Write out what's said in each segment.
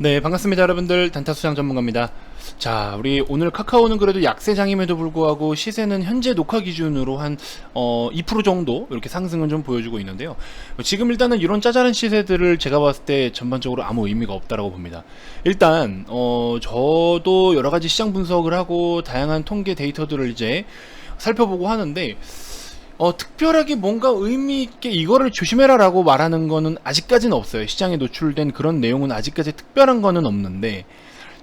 네, 반갑습니다. 여러분들. 단타수장 전문가입니다. 자, 우리 오늘 카카오는 그래도 약세장임에도 불구하고 시세는 현재 녹화 기준으로 한 2% 정도 이렇게 상승은 좀 보여주고 있는데요. 지금 일단은 이런 짜잘한 시세들을 제가 봤을 때 전반적으로 아무 의미가 없다라고 봅니다. 일단 저도 여러 가지 시장 분석을 하고 다양한 통계 데이터들을 이제 살펴보고 하는데 특별하게 뭔가 의미있게 이거를 조심해라 라고 말하는 거는 아직까지는 없어요. 시장에 노출된 그런 내용은 아직까지 특별한 거는 없는데,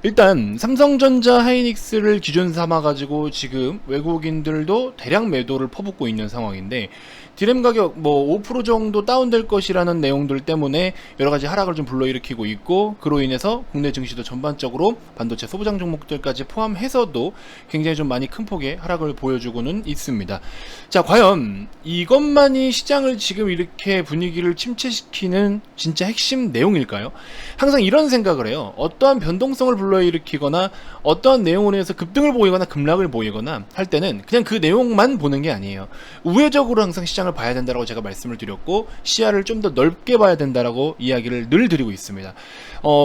일단 삼성전자 하이닉스를 기준 삼아 가지고 지금 외국인들도 대량 매도를 퍼붓고 있는 상황인데, 디램 가격 뭐 5% 정도 다운될 것이라는 내용들 때문에 여러가지 하락을 좀 불러일으키고 있고, 그로 인해서 국내 증시도 전반적으로 반도체 소부장 종목들까지 포함해서도 굉장히 좀 많이 큰 폭의 하락을 보여주고는 있습니다. 자, 과연 이것만이 시장을 지금 이렇게 분위기를 침체시키는 진짜 핵심 내용일까요? 항상 이런 생각을 해요. 어떠한 변동성을 불러일으키거나 어떠한 내용으로 인해서 급등을 보이거나 급락을 보이거나 할 때는 그냥 그 내용만 보는 게 아니에요. 우회적으로 항상 시장을 봐야 된다라고 제가 말씀을 드렸고, 시야를 좀 더 넓게 봐야 된다라고 이야기를 늘 드리고 있습니다.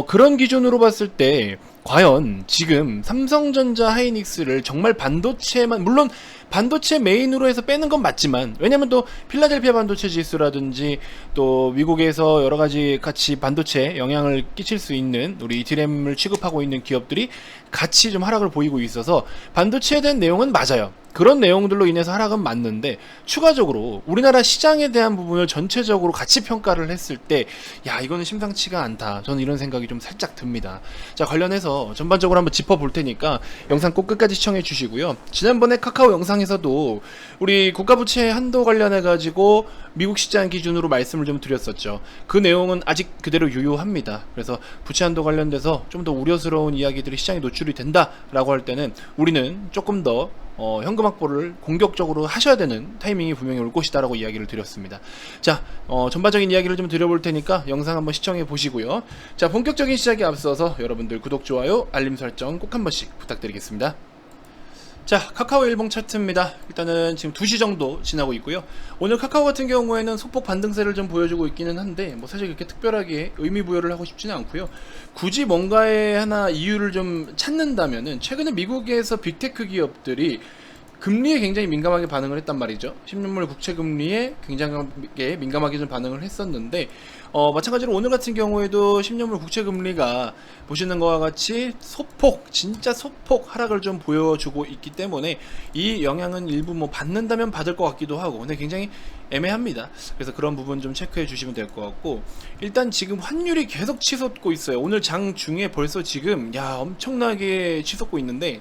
그런 기준으로 봤을 때 과연 지금 삼성전자 하이닉스를 정말 반도체만, 물론 반도체 메인으로 해서 빼는 건 맞지만, 왜냐면 또 필라델피아 반도체 지수라든지 또 미국에서 여러가지 같이 반도체 영향을 끼칠 수 있는 우리 디램을 취급하고 있는 기업들이 같이 좀 하락을 보이고 있어서 반도체에 대한 내용은 맞아요. 그런 내용들로 인해서 하락은 맞는데, 추가적으로 우리나라 시장에 대한 부분을 전체적으로 같이 평가를 했을 때 야, 이거는 심상치가 않다, 저는 이런 생각이 좀 살짝 듭니다. 자, 관련해서 전반적으로 한번 짚어볼 테니까 영상 꼭 끝까지 시청해 주시고요. 지난번에 카카오 영상에서도 우리 국가부채 한도 관련해 가지고 미국 시장 기준으로 말씀을 좀 드렸었죠. 그 내용은 아직 그대로 유효합니다. 그래서 부채 한도 관련돼서 좀 더 우려스러운 이야기들이 시장에 노출이 된다라고 할 때는 우리는 조금 더 현금 확보를 공격적으로 하셔야 되는 타이밍이 분명히 올 것이다 라고 이야기를 드렸습니다. 자, 전반적인 이야기를 좀 드려볼 테니까 영상 한번 시청해 보시고요. 자, 본격적인 시작에 앞서서 여러분들 구독, 좋아요, 알림 설정 꼭 한 번씩 부탁드리겠습니다. 자, 카카오 일봉 차트입니다. 일단은 지금 2시 정도 지나고 있고요. 오늘 카카오 같은 경우에는 소폭 반등세를 좀 보여주고 있기는 한데, 뭐 사실 그렇게 특별하게 의미 부여를 하고 싶지는 않고요. 굳이 뭔가의 하나 이유를 좀 찾는다면은, 최근에 미국에서 빅테크 기업들이 금리에 굉장히 민감하게 반응을 했단 말이죠. 10년물 국채 금리에 굉장히 민감하게 좀 반응을 했었는데, 마찬가지로 오늘 같은 경우에도 10년물 국채 금리가 보시는 것과 같이 소폭, 진짜 소폭 하락을 좀 보여주고 있기 때문에 이 영향은 일부 뭐 받는다면 받을 것 같기도 하고, 근데 굉장히 애매합니다. 그래서 그런 부분 좀 체크해 주시면 될 것 같고, 일단 지금 환율이 계속 치솟고 있어요. 오늘 장 중에 벌써 지금 엄청나게 치솟고 있는데,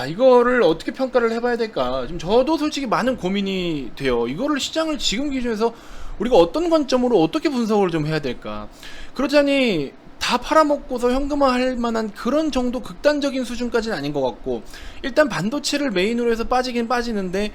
이거를 어떻게 평가를 해봐야 될까? 지금 저도 솔직히 많은 고민이 돼요. 이거를 시장을 지금 기준에서 우리가 어떤 관점으로 어떻게 분석을 좀 해야 될까? 그러자니 다 팔아먹고서 현금화할 만한 그런 정도 극단적인 수준까지는 아닌 것 같고, 일단 반도체를 메인으로 해서 빠지긴 빠지는데,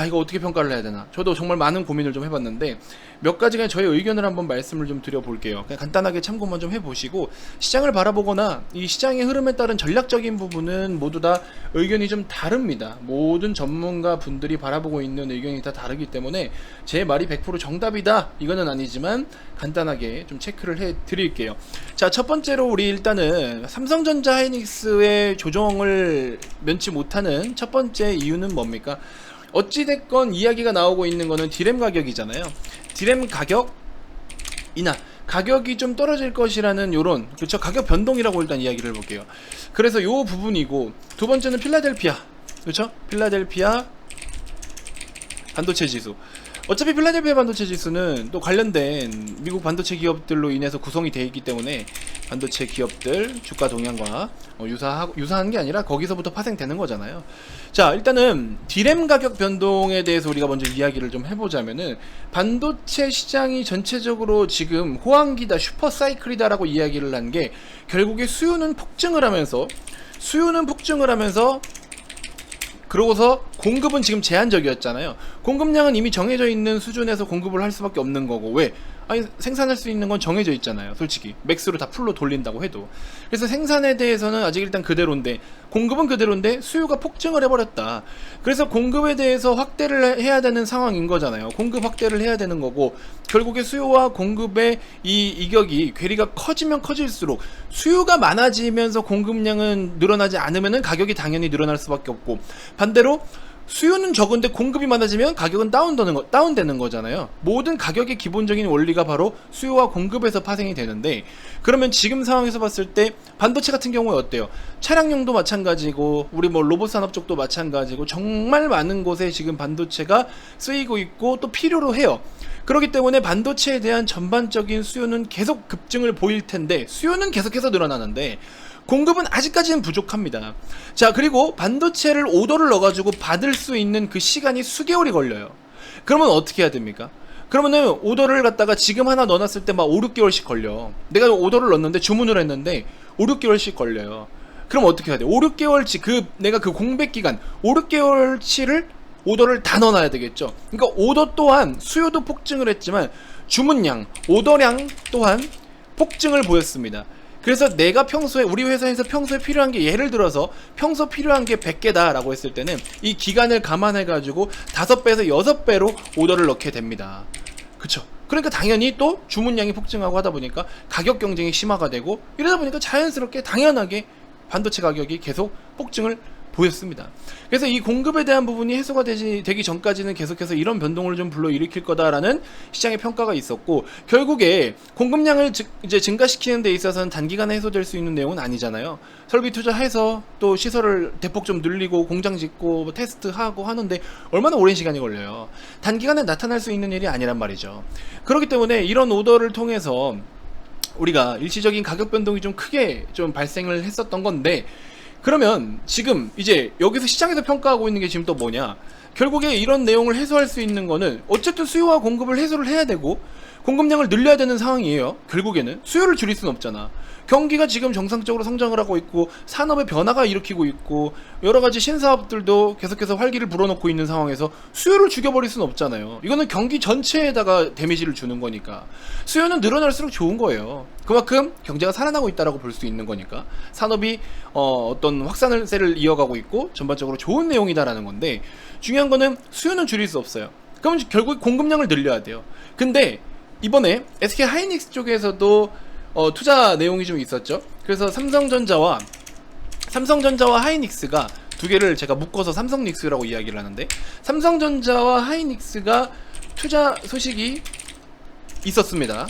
이거 어떻게 평가를 해야 되나? 저도 정말 많은 고민을 좀 해봤는데, 몇 가지가 저의 의견을 한번 말씀을 좀 드려볼게요. 그냥 간단하게 참고만 좀 해보시고, 시장을 바라보거나 이 시장의 흐름에 따른 전략적인 부분은 모두 다 의견이 좀 다릅니다. 모든 전문가 분들이 바라보고 있는 의견이 다 다르기 때문에 제 말이 100% 정답이다, 이거는 아니지만 간단하게 좀 체크를 해 드릴게요. 자, 첫 번째로 우리 일단은 삼성전자 하이닉스의 조정을 면치 못하는 첫 번째 이유는 뭡니까? 어찌됐건 이야기가 나오고 있는 거는 디램 가격이잖아요. 디램 가격이나 가격이 좀 떨어질 것이라는 요런, 그렇죠, 가격 변동이라고 일단 이야기를 해볼게요. 그래서 요 부분이고, 두 번째는 필라델피아, 그렇죠, 필라델피아 반도체 지수. 어차피 필라델피아 반도체 지수는 또 관련된 미국 반도체 기업들로 인해서 구성이 되어 있기 때문에 반도체 기업들 주가 동향과 유사한 게 아니라 거기서부터 파생되는 거잖아요. 자, 일단은 디램 가격 변동에 대해서 우리가 먼저 이야기를 좀 해보자면은, 반도체 시장이 전체적으로 지금 호황기다, 슈퍼사이클이다 라고 이야기를 한 게, 결국에 수요는 폭증을 하면서 그러고서 공급은 지금 제한적이었잖아요. 공급량은 이미 정해져 있는 수준에서 공급을 할 수밖에 없는 거고, 왜? 아니 생산할 수 있는 건 정해져 있잖아요. 솔직히 맥스로 다 풀로 돌린다고 해도. 그래서 생산에 대해서는 아직 일단 그대로인데 공급은 그대로인데 수요가 폭증을 해버렸다. 그래서 공급에 대해서 확대를 해야 되는 상황인 거잖아요. 공급 확대를 해야 되는 거고, 결국에 수요와 공급의 이 이격이 괴리가 커지면 커질수록 수요가 많아지면서 공급량은 늘어나지 않으면은 가격이 당연히 늘어날 수밖에 없고, 반대로 수요는 적은데 공급이 많아지면 가격은 다운되는 거잖아요. 모든 가격의 기본적인 원리가 바로 수요와 공급에서 파생이 되는데, 그러면 지금 상황에서 봤을 때 반도체 같은 경우에 어때요? 차량용도 마찬가지고 우리 뭐 로봇 산업 쪽도 마찬가지고 정말 많은 곳에 지금 반도체가 쓰이고 있고 또 필요로 해요. 그렇기 때문에 반도체에 대한 전반적인 수요는 계속 급증을 보일 텐데, 수요는 계속해서 늘어나는데 공급은 아직까지는 부족합니다. 자, 그리고 반도체를 오더를 넣어가지고 받을 수 있는 그 시간이 수개월이 걸려요. 그러면 어떻게 해야 됩니까? 그러면은 오더를 갖다가 지금 하나 넣어놨을 때 막 5, 6개월씩 걸려. 내가 오더를 넣었는데 주문을 했는데 5, 6개월씩 걸려요. 그럼 어떻게 해야 돼? 5, 6개월치 내가 그 공백 기간 5, 6개월치를 오더를 다 넣어놔야 되겠죠. 그러니까 오더 또한 수요도 폭증을 했지만 주문량, 오더량 또한 폭증을 보였습니다. 그래서 내가 평소에, 우리 회사에서 평소에 필요한 게, 예를 들어서 평소 필요한 게 100개다 라고 했을 때는 이 기간을 감안해 가지고 5배에서 6배로 오더를 넣게 됩니다. 그쵸? 그러니까 당연히 또 주문량이 폭증하고 하다 보니까 가격 경쟁이 심화가 되고, 이러다 보니까 자연스럽게 당연하게 반도체 가격이 계속 폭증을 보였습니다. 그래서 이 공급에 대한 부분이 해소가 되기 전까지는 계속해서 이런 변동을 좀 불러일으킬 거다라는 시장의 평가가 있었고, 결국에 공급량을 이제 증가시키는 데 있어서는 단기간에 해소될 수 있는 내용은 아니잖아요. 설비 투자해서 또 시설을 대폭 좀 늘리고 공장 짓고 뭐 테스트하고 하는데 얼마나 오랜 시간이 걸려요. 단기간에 나타날 수 있는 일이 아니란 말이죠. 그렇기 때문에 이런 오더를 통해서 우리가 일시적인 가격 변동이 좀 크게 좀 발생을 했었던 건데, 그러면 지금 이제 여기서 시장에서 평가하고 있는 게 지금 또 뭐냐, 결국에 이런 내용을 해소할 수 있는 거는 어쨌든 수요와 공급을 해소를 해야 되고 공급량을 늘려야 되는 상황이에요. 결국에는 수요를 줄일 수는 없잖아. 경기가 지금 정상적으로 성장을 하고 있고 산업의 변화가 일으키고 있고 여러가지 신사업들도 계속해서 활기를 불어넣고 있는 상황에서 수요를 죽여버릴 수는 없잖아요. 이거는 경기 전체에다가 데미지를 주는 거니까 수요는 늘어날수록 좋은 거예요. 그만큼 경제가 살아나고 있다라고 볼 수 있는 거니까 산업이 어떤 확산세를 이어가고 있고 전반적으로 좋은 내용이다라는 건데, 중요한 거는 수요는 줄일 수 없어요. 그럼 결국 공급량을 늘려야 돼요. 근데 이번에 SK 하이닉스 쪽에서도 투자 내용이 좀 있었죠. 그래서 삼성전자와 하이닉스가 두 개를 제가 묶어서 삼성닉스라고 이야기를 하는데, 삼성전자와 하이닉스가 투자 소식이 있었습니다.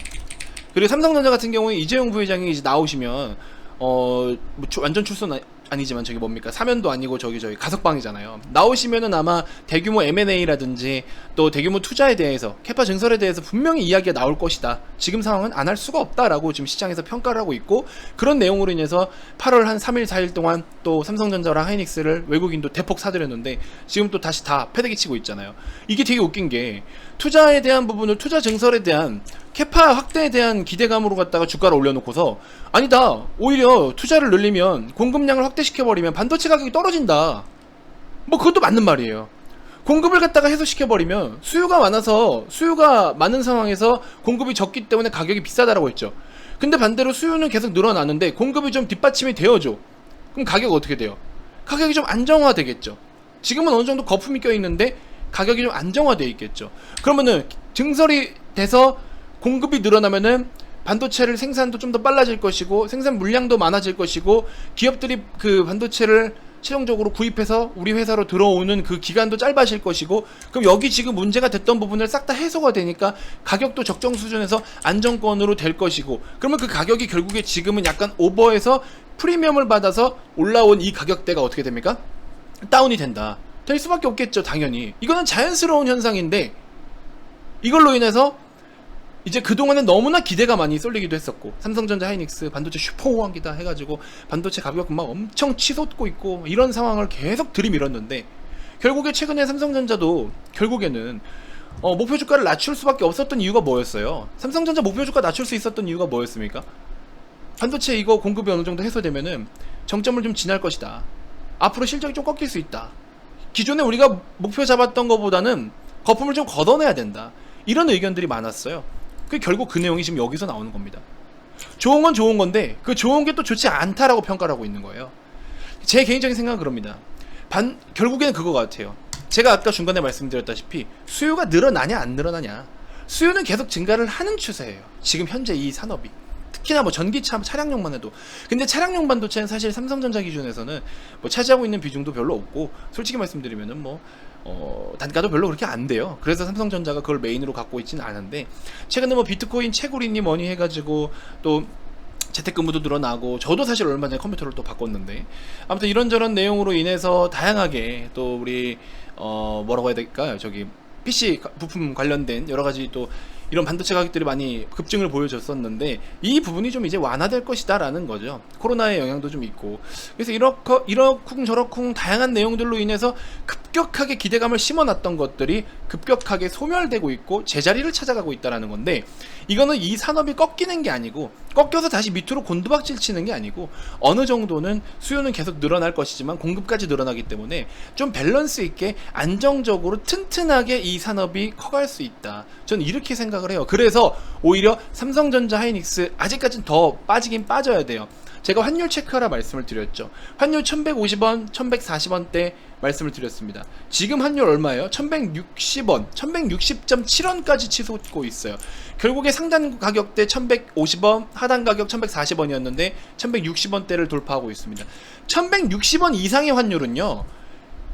그리고 삼성전자 같은 경우에 이재용 부회장이 이제 나오시면 뭐 완전 출소는 아니지만 저기 뭡니까, 사면도 아니고 저기 가석방이잖아요. 나오시면은 아마 대규모 M&A라든지 또 대규모 투자에 대해서, 캐파 증설에 대해서 분명히 이야기가 나올 것이다. 지금 상황은 안 할 수가 없다라고 지금 시장에서 평가를 하고 있고, 그런 내용으로 인해서 8월 한 3일 4일 동안 또 삼성전자랑 하이닉스를 외국인도 대폭 사들였는데 지금 또 다시 다 패대기 치고 있잖아요. 이게 되게 웃긴 게, 투자에 대한 부분을, 투자 증설에 대한 캐파 확대에 대한 기대감으로 갖다가 주가를 올려놓고서, 아니다, 오히려 투자를 늘리면 공급량을 확대시켜버리면 반도체 가격이 떨어진다, 뭐 그것도 맞는 말이에요. 공급을 갖다가 해소시켜버리면 수요가 많은 상황에서 공급이 적기 때문에 가격이 비싸다라고 했죠. 근데 반대로 수요는 계속 늘어나는데 공급이 좀 뒷받침이 되어줘. 그럼 가격 어떻게 돼요? 가격이 좀 안정화되겠죠. 지금은 어느 정도 거품이 껴있는데 가격이 좀 안정화되어 있겠죠. 그러면은 증설이 돼서 공급이 늘어나면은 반도체를 생산도 좀 더 빨라질 것이고 생산 물량도 많아질 것이고, 기업들이 그 반도체를 최종적으로 구입해서 우리 회사로 들어오는 그 기간도 짧아질 것이고, 그럼 여기 지금 문제가 됐던 부분을 싹 다 해소가 되니까 가격도 적정 수준에서 안정권으로 될 것이고, 그러면 그 가격이 결국에 지금은 약간 오버해서 프리미엄을 받아서 올라온 이 가격대가 어떻게 됩니까? 다운이 될 수밖에 없겠죠. 당연히 이거는 자연스러운 현상인데, 이걸로 인해서 이제 그동안은 너무나 기대가 많이 쏠리기도 했었고, 삼성전자, 하이닉스 반도체 슈퍼호황기다 해가지고 반도체 가격 막 엄청 치솟고 있고 이런 상황을 계속 들이밀었는데, 결국에 최근에 삼성전자도 결국에는 목표 주가를 낮출 수밖에 없었던 이유가 뭐였어요? 삼성전자 목표 주가 낮출 수 있었던 이유가 뭐였습니까? 반도체 이거 공급이 어느 정도 해소되면은 정점을 좀 지날 것이다, 앞으로 실적이 좀 꺾일 수 있다, 기존에 우리가 목표 잡았던 것보다는 거품을 좀 걷어내야 된다, 이런 의견들이 많았어요. 그 결국 그 내용이 지금 여기서 나오는 겁니다. 좋은 건 좋은 건데 그 좋은 게 또 좋지 않다라고 평가를 하고 있는 거예요. 제 개인적인 생각은 그럽니다. 결국에는 그거 같아요. 제가 아까 중간에 말씀드렸다시피 수요가 늘어나냐 안 늘어나냐, 수요는 계속 증가를 하는 추세예요. 지금 현재 이 산업이. 특히나 뭐 전기차, 차량용만 해도. 근데 차량용 반도체는 사실 삼성전자 기준에서는 뭐 차지하고 있는 비중도 별로 없고, 솔직히 말씀드리면은 뭐 단가도 별로 그렇게 안 돼요. 그래서 삼성전자가 그걸 메인으로 갖고 있지는 않은데, 최근에 뭐 비트코인 채굴이니 뭐니 해가지고 또 재택근무도 늘어나고, 저도 사실 얼마 전에 컴퓨터를 또 바꿨는데, 아무튼 이런저런 내용으로 인해서 다양하게 또 우리 뭐라고 해야 될까요? 저기 PC 부품 관련된 여러 가지 또 이런 반도체 가격들이 많이 급증을 보여줬었는데, 이 부분이 좀 이제 완화될 것이다 라는 거죠. 코로나의 영향도 좀 있고. 그래서 이러쿵 저러쿵 다양한 내용들로 인해서 급격하게 기대감을 심어놨던 것들이 급격하게 소멸되고 있고 제자리를 찾아가고 있다는 건데, 이거는 이 산업이 꺾이는 게 아니고, 꺾여서 다시 밑으로 곤두박질 치는 게 아니고, 어느 정도는 수요는 계속 늘어날 것이지만 공급까지 늘어나기 때문에 좀 밸런스 있게 안정적으로 튼튼하게 이 산업이 커갈 수 있다, 저는 이렇게 생각을 해요. 그래서 오히려 삼성전자, 하이닉스 아직까지는 더 빠지긴 빠져야 돼요. 제가 환율 체크하라 말씀을 드렸죠. 환율 1150원, 1140원대 말씀을 드렸습니다. 지금 환율 얼마예요? 1160원, 1160.7원까지 치솟고 있어요. 결국에 상단 가격대 1150원, 하단 가격 1140원이었는데 1160원대를 돌파하고 있습니다. 1160원 이상의 환율은요,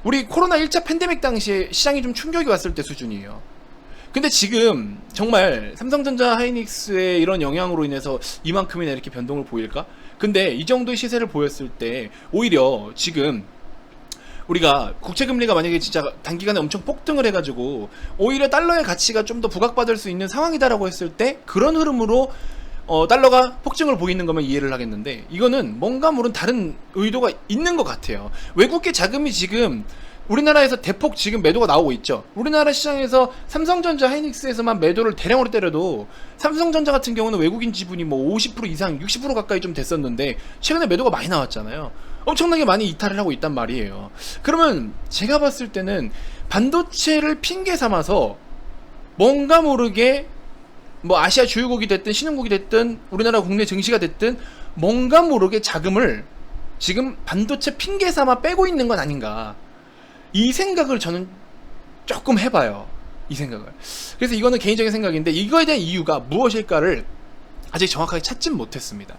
우리 코로나 1차 팬데믹 당시에 시장이 좀 충격이 왔을 때 수준이에요. 근데 지금 정말 삼성전자, 하이닉스의 이런 영향으로 인해서 이만큼이나 이렇게 변동을 보일까? 근데 이 정도의 시세를 보였을 때 오히려 지금 우리가 국채금리가 만약에 진짜 단기간에 엄청 폭등을 해가지고 오히려 달러의 가치가 좀 더 부각받을 수 있는 상황이다라고 했을 때, 그런 흐름으로 달러가 폭증을 보이는 거면 이해를 하겠는데, 이거는 뭔가 모른 다른 의도가 있는 것 같아요. 외국계 자금이 지금 우리나라에서 대폭 지금 매도가 나오고 있죠. 우리나라 시장에서 삼성전자, 하이닉스에서만 매도를 대량으로 때려도 삼성전자 같은 경우는 외국인 지분이 뭐 50% 이상, 60% 가까이 좀 됐었는데 최근에 매도가 많이 나왔잖아요. 엄청나게 많이 이탈을 하고 있단 말이에요. 그러면 제가 봤을 때는 반도체를 핑계 삼아서 뭔가 모르게 뭐 아시아 주요국이 됐든 신흥국이 됐든 우리나라 국내 증시가 됐든 뭔가 모르게 자금을 지금 반도체 핑계 삼아 빼고 있는 건 아닌가, 이 생각을 저는 조금 해봐요. 이 생각을. 그래서 이거는 개인적인 생각인데, 이거에 대한 이유가 무엇일까를 아직 정확하게 찾진 못했습니다.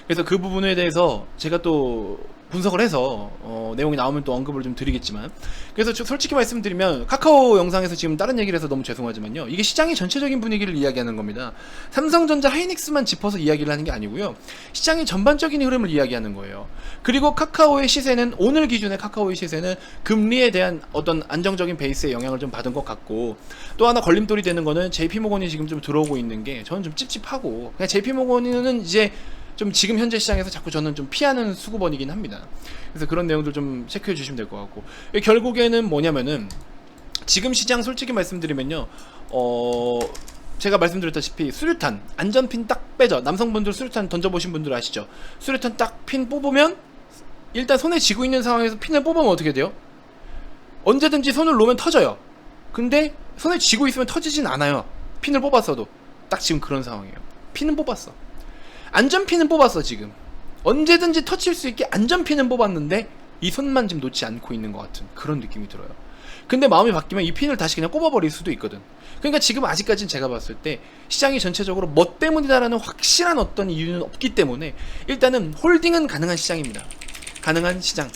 그래서 그 부분에 대해서 제가 또 분석을 해서 내용이 나오면 또 언급을 좀 드리겠지만, 그래서 솔직히 말씀드리면 카카오 영상에서 지금 다른 얘기를 해서 너무 죄송하지만요, 이게 시장의 전체적인 분위기를 이야기하는 겁니다. 삼성전자, 하이닉스만 짚어서 이야기를 하는 게 아니고요, 시장의 전반적인 흐름을 이야기하는 거예요. 그리고 카카오의 시세는, 오늘 기준의 카카오의 시세는 금리에 대한 어떤 안정적인 베이스의 영향을 좀 받은 것 같고, 또 하나 걸림돌이 되는 거는 JP모건이 지금 좀 들어오고 있는 게 저는 좀 찝찝하고, 그냥 JP모건은 이제 좀 지금 현재 시장에서 자꾸 저는 좀 피하는 수급원이긴 합니다. 그래서 그런 내용들 좀 체크해 주시면 될 것 같고, 결국에는 뭐냐면은 지금 시장 솔직히 말씀드리면요, 제가 말씀드렸다시피 수류탄 안전핀 딱 빼죠. 남성분들 수류탄 던져보신 분들 아시죠? 수류탄 딱 핀 뽑으면 일단 손에 쥐고 있는 상황에서 핀을 뽑으면 어떻게 돼요? 언제든지 손을 놓으면 터져요. 근데 손에 쥐고 있으면 터지진 않아요. 핀을 뽑았어도. 딱 지금 그런 상황이에요. 핀은 뽑았어. 안전핀은 뽑았어. 지금 언제든지 터칠 수 있게 안전핀은 뽑았는데 이 손만 지금 놓지 않고 있는 것 같은 그런 느낌이 들어요. 근데 마음이 바뀌면 이 핀을 다시 그냥 꼽아버릴 수도 있거든. 그러니까 지금 아직까지는 제가 봤을 때 시장이 전체적으로 뭐 때문이다라는 확실한 어떤 이유는 없기 때문에 일단은 홀딩은 가능한 시장입니다. 가능한 시장.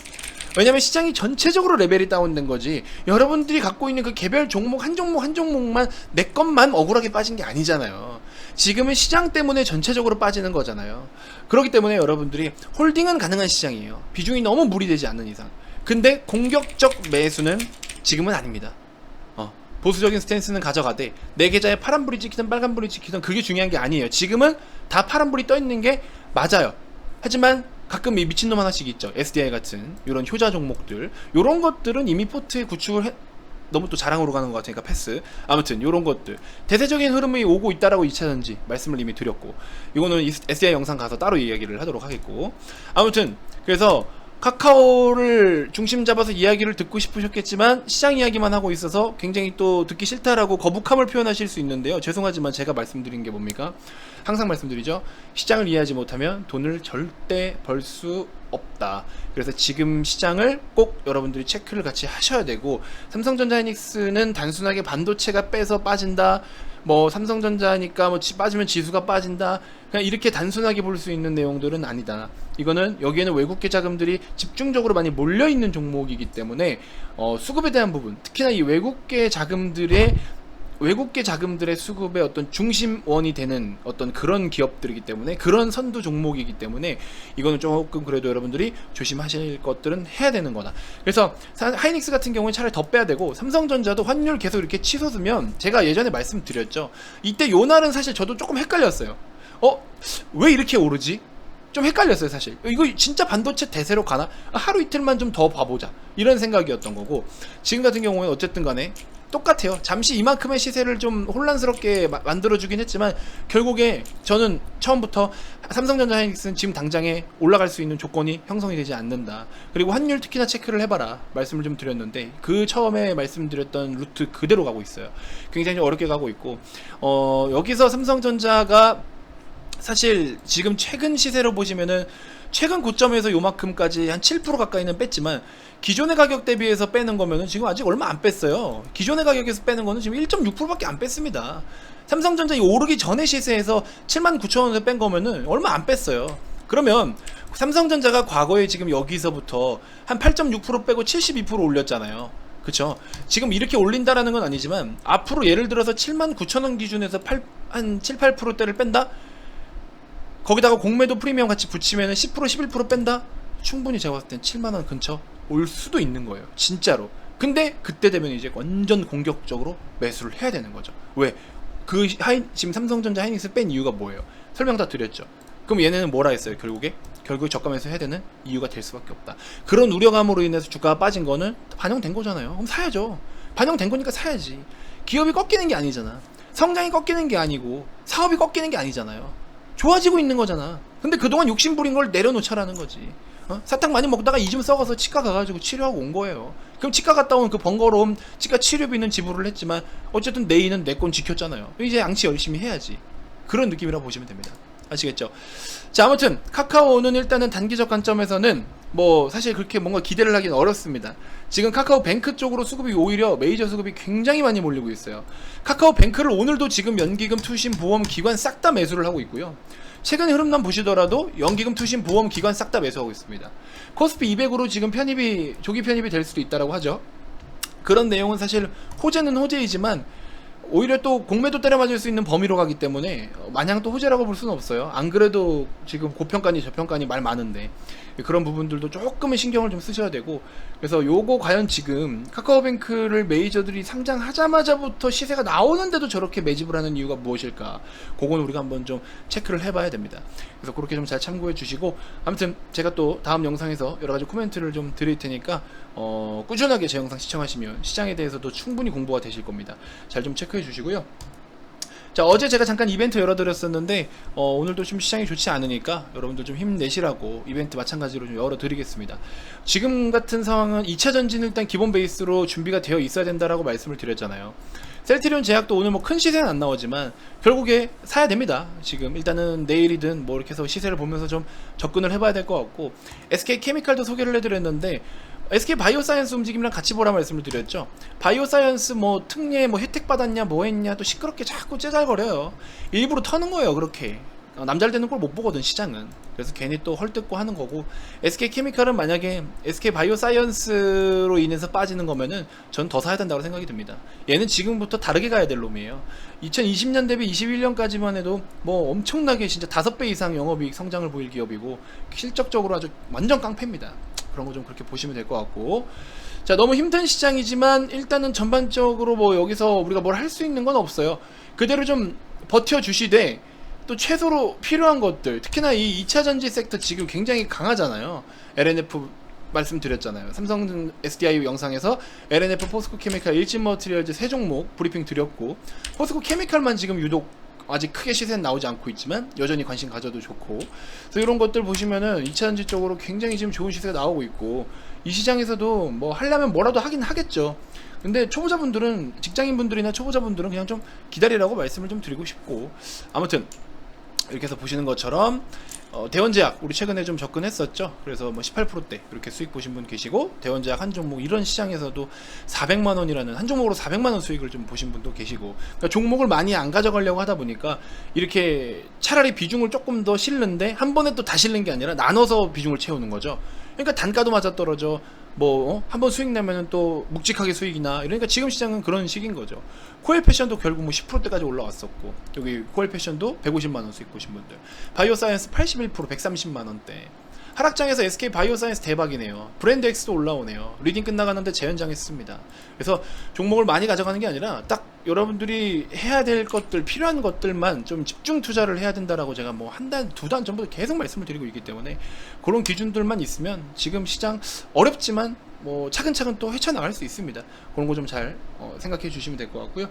왜냐면 시장이 전체적으로 레벨이 다운된 거지, 여러분들이 갖고 있는 그 개별 종목 한 종목 한 종목만 내 것만 억울하게 빠진 게 아니잖아요. 지금은 시장 때문에 전체적으로 빠지는 거잖아요. 그렇기 때문에 여러분들이 홀딩은 가능한 시장이에요. 비중이 너무 무리되지 않는 이상. 근데 공격적 매수는 지금은 아닙니다. 보수적인 스탠스는 가져가되 내 계좌에 파란불이 찍히든 빨간불이 찍히든 그게 중요한 게 아니에요. 지금은 다 파란불이 떠 있는 게 맞아요. 하지만 가끔 이 미친놈 하나씩 있죠. SDI 같은 이런 효자 종목들, 요런 것들은 이미 포트에 구축을 너무 또 자랑으로 가는 것 같으니까 패스. 아무튼 요런 것들 대세적인 흐름이 오고 있다라고 2차전지 말씀을 이미 드렸고, 이거는 SDI 영상 가서 따로 이야기를 하도록 하겠고, 아무튼 그래서 카카오를 중심 잡아서 이야기를 듣고 싶으셨겠지만 시장 이야기만 하고 있어서 굉장히 또 듣기 싫다라고 거북함을 표현하실 수 있는데요. 죄송하지만 제가 말씀드린 게 뭡니까? 항상 말씀드리죠. 시장을 이해하지 못하면 돈을 절대 벌 수 없다. 그래서 지금 시장을 꼭 여러분들이 체크를 같이 하셔야 되고, 삼성전자 하이닉스는 단순하게 반도체가 빼서 빠진다, 뭐 삼성전자니까 뭐 빠지면 지수가 빠진다, 그냥 이렇게 단순하게 볼 수 있는 내용들은 아니다. 이거는 여기에는 외국계 자금들이 집중적으로 많이 몰려있는 종목이기 때문에 수급에 대한 부분, 특히나 이 외국계 자금들의 수급의 어떤 중심원이 되는 어떤 그런 기업들이기 때문에, 그런 선두 종목이기 때문에 이거는 조금 그래도 여러분들이 조심하실 것들은 해야 되는 거다. 그래서 하이닉스 같은 경우에 차라리 더 빼야 되고, 삼성전자도 환율 계속 이렇게 치솟으면, 제가 예전에 말씀드렸죠. 이때 요 날은 사실 저도 조금 헷갈렸어요. 왜 이렇게 오르지? 좀 헷갈렸어요 사실. 이거 진짜 반도체 대세로 가나? 하루 이틀만 좀 더 봐보자, 이런 생각이었던 거고, 지금 같은 경우에 어쨌든 간에 똑같아요. 잠시 이만큼의 시세를 좀 혼란스럽게 만들어주긴 했지만, 결국에 저는 처음부터 삼성전자 하이닉스는 지금 당장에 올라갈 수 있는 조건이 형성이 되지 않는다. 그리고 환율 특히나 체크를 해봐라 말씀을 좀 드렸는데, 그 처음에 말씀드렸던 루트 그대로 가고 있어요. 굉장히 어렵게 가고 있고, 여기서 삼성전자가 사실 지금 최근 시세로 보시면은 최근 고점에서 요만큼까지 한 7% 가까이는 뺐지만, 기존의 가격 대비해서 빼는 거면은 지금 아직 얼마 안 뺐어요. 기존의 가격에서 빼는 거는 지금 1.6%밖에 안 뺐습니다. 삼성전자 이 오르기 전의 시세에서 79,000원에 뺀 거면은 얼마 안 뺐어요. 그러면 삼성전자가 과거에 지금 여기서부터 한 8.6% 빼고 72% 올렸잖아요. 그쵸? 지금 이렇게 올린다라는 건 아니지만, 앞으로 예를 들어서 79,000원 기준에서 한 7, 8%대를 뺀다? 거기다가 공매도 프리미엄 같이 붙이면 10%, 11% 뺀다? 충분히 제가 봤을 땐 7만원 근처 올 수도 있는 거예요. 진짜로. 근데 그때 되면 이제 완전 공격적으로 매수를 해야 되는 거죠. 왜? 지금 삼성전자 하이닉스 뺀 이유가 뭐예요? 설명 다 드렸죠. 그럼 얘네는 뭐라 했어요? 결국에 저가 매수 해야 되는 이유가 될 수밖에 없다. 그런 우려감으로 인해서 주가가 빠진 거는 반영된 거잖아요. 그럼 사야죠. 반영된 거니까 사야지. 기업이 꺾이는 게 아니잖아. 성장이 꺾이는 게 아니고 사업이 꺾이는 게 아니잖아요. 좋아지고 있는 거잖아. 근데 그동안 욕심부린 걸 내려놓자라는 거지. 사탕 많이 먹다가 이 좀 썩어서 치과 가가지고 치료하고 온 거예요. 그럼 치과 갔다 온 그 번거로움, 치과 치료비는 지불을 했지만 어쨌든 내일은 내 건 지켰잖아요. 이제 양치 열심히 해야지. 그런 느낌이라고 보시면 됩니다. 아시겠죠? 자, 아무튼 카카오는 일단은 단기적 관점에서는 뭐 사실 그렇게 뭔가 기대를 하기는 어렵습니다. 지금 카카오뱅크 쪽으로 수급이, 오히려 메이저 수급이 굉장히 많이 몰리고 있어요. 카카오뱅크를 오늘도 지금 연기금, 투신, 보험, 기관 싹 다 매수를 하고 있고요. 최근 흐름만 보시더라도 연기금, 투신, 보험, 기관 싹 다 매수하고 있습니다. 코스피 200으로 지금 조기 편입이 될 수도 있다라고 하죠. 그런 내용은 사실 호재는 호재이지만, 오히려 또 공매도 때려맞을 수 있는 범위로 가기 때문에 마냥 또 호재라고 볼 수는 없어요. 안 그래도 지금 고평가니 저평가니 말 많은데, 그런 부분들도 조금은 신경을 좀 쓰셔야 되고, 그래서 요거 과연 지금 카카오뱅크를 메이저들이 상장하자마자부터 시세가 나오는데도 저렇게 매집을 하는 이유가 무엇일까, 그건 우리가 한번 좀 체크를 해봐야 됩니다. 그래서 그렇게 좀 잘 참고해 주시고, 아무튼 제가 또 다음 영상에서 여러가지 코멘트를 좀 드릴 테니까 꾸준하게 제 영상 시청하시면 시장에 대해서도 충분히 공부가 되실 겁니다. 잘 좀 체크해 주시고요. 자, 어제 제가 잠깐 이벤트 열어드렸었는데 오늘도 좀 시장이 좋지 않으니까 여러분들 좀 힘내시라고 이벤트 마찬가지로 좀 열어드리겠습니다. 지금 같은 상황은 2차 전지는 일단 기본 베이스로 준비가 되어 있어야 된다라고 말씀을 드렸잖아요. 셀트리온 제약도 오늘 뭐 큰 시세는 안 나오지만 결국에 사야 됩니다. 지금 일단은 내일이든 뭐 이렇게 해서 시세를 보면서 좀 접근을 해봐야 될 것 같고, SK케미칼도 소개를 해드렸는데 SK 바이오사이언스 움직임이랑 같이 보라 말씀을 드렸죠. 바이오사이언스 뭐 특례 뭐 혜택 받았냐 뭐 했냐 또 시끄럽게 자꾸 째잘거려요. 일부러 터는 거예요. 그렇게 남잘 되는 걸 못 보거든 시장은. 그래서 괜히 또 헐뜯고 하는 거고, SK케미칼은 만약에 SK 바이오사이언스로 인해서 빠지는 거면은 전 더 사야 된다고 생각이 듭니다. 얘는 지금부터 다르게 가야 될 놈이에요. 2020년 대비 21년까지만 해도 뭐 엄청나게 진짜 5배 이상 영업이익 성장을 보일 기업이고, 실적적으로 아주 완전 깡패입니다. 그런 거 좀 그렇게 보시면 될 것 같고, 자, 너무 힘든 시장이지만 일단은 전반적으로 뭐 여기서 우리가 뭘 할 수 있는 건 없어요. 그대로 좀 버텨주시되, 또 최소로 필요한 것들, 특히나 이 2차전지 섹터 지금 굉장히 강하잖아요. LNF 말씀드렸잖아요. 삼성 SDI 영상에서 LNF, 포스코 케미칼, 일진 머티리얼즈 세 종목 브리핑 드렸고, 포스코 케미칼만 지금 유독 아직 크게 시세는 나오지 않고 있지만 여전히 관심 가져도 좋고, 그래서 이런 것들 보시면은 2차전지 쪽으로 굉장히 지금 좋은 시세가 나오고 있고, 이 시장에서도 뭐 하려면 뭐라도 하긴 하겠죠. 근데 초보자분들은, 직장인분들이나 초보자분들은 그냥 좀 기다리라고 말씀을 좀 드리고 싶고, 아무튼 이렇게 해서 보시는 것처럼 대원제약 우리 최근에 좀 접근했었죠. 그래서 뭐 18%대 이렇게 수익 보신 분 계시고, 대원제약 한 종목 이런 시장에서도 400만 원이라는 한 종목으로 400만 원 수익을 좀 보신 분도 계시고, 그러니까 종목을 많이 안 가져가려고 하다 보니까 이렇게 차라리 비중을 조금 더 실는데 한 번에 또 다 실는 게 아니라 나눠서 비중을 채우는 거죠. 그러니까 단가도 맞아 떨어져. 뭐 한번 수익 내면은 또 묵직하게 수익이나 이러니까 지금 시장은 그런 식인 거죠. 코엘 패션도 결국 뭐 10%대까지 올라왔었고, 여기 코엘 패션도 150만 원 수익 보신 분들, 바이오사이언스 81% 130만 원대. 하락장에서 SK 바이오사이언스 대박이네요. 브랜드 X도 올라오네요. 리딩 끝나가는데 재현장했습니다. 그래서 종목을 많이 가져가는 게 아니라 딱 여러분들이 해야 될 것들, 필요한 것들만 좀 집중 투자를 해야 된다라고 제가 뭐 한 달, 두 달 전부터 계속 말씀을 드리고 있기 때문에, 그런 기준들만 있으면 지금 시장 어렵지만 뭐 차근차근 또 헤쳐나갈 수 있습니다. 그런 거 좀 잘 생각해 주시면 될 것 같고요.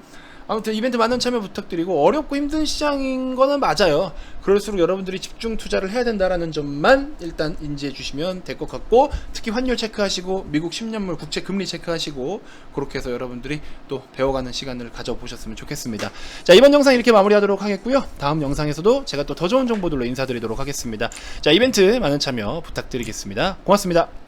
아무튼 이벤트 많은 참여 부탁드리고, 어렵고 힘든 시장인 거는 맞아요. 그럴수록 여러분들이 집중 투자를 해야 된다라는 점만 일단 인지해 주시면 될 것 같고, 특히 환율 체크하시고 미국 10년물 국채 금리 체크하시고, 그렇게 해서 여러분들이 또 배워가는 시간을 가져보셨으면 좋겠습니다. 자, 이번 영상 이렇게 마무리하도록 하겠고요. 다음 영상에서도 제가 또 더 좋은 정보들로 인사드리도록 하겠습니다. 자, 이벤트 많은 참여 부탁드리겠습니다. 고맙습니다.